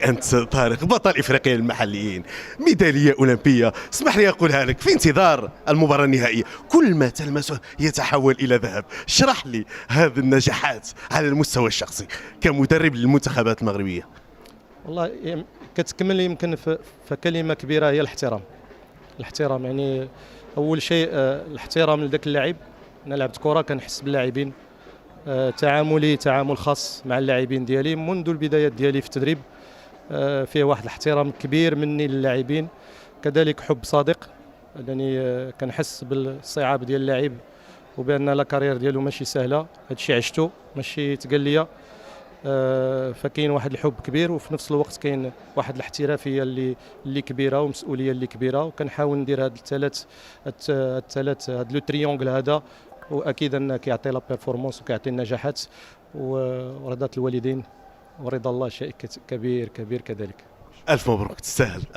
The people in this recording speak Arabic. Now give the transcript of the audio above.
لك أنت طارق بطل إفريقيا المحليين، ميدالية أولمبية، اسمح لي أقولها لك في انتظار المباراة النهائية، كل ما تلمسه يتحول إلى ذهب. اشرح لي هذه النجاحات على المستوى الشخصي كمدرب للمنتخبات المغربية. والله كتكمل يمكن في كلمة كبيرة هي الاحترام. الاحترام يعني أول شيء الاحترام لذاك اللاعب. أنا لعبت كرة كنحس باللاعبين، تعاملي تعامل خاص مع اللاعبين ديالي منذ البدايات ديالي في التدريب، فيه واحد الاحترام كبير مني للاعبين، كذلك حب صادق لاني كنحس بالصعاب ديال اللاعب وبان لا كارير ديالو ماشي سهله. هذا الشيء عشته ماشي تقال لي، فكاين واحد الحب كبير وفي نفس الوقت كاين واحد الاحترافيه اللي كبيره ومسؤوليه اللي كبيره، وكنحاول ندير هاد الثلاث هاد لو تريونغل هذا، واكيد انه كيعطي لا بيرفورمانس وكيعطي النجاحات، ورضا الوالدين ورضا الله شيء كبير كبير كذلك. ألف مبروك، تستاهل.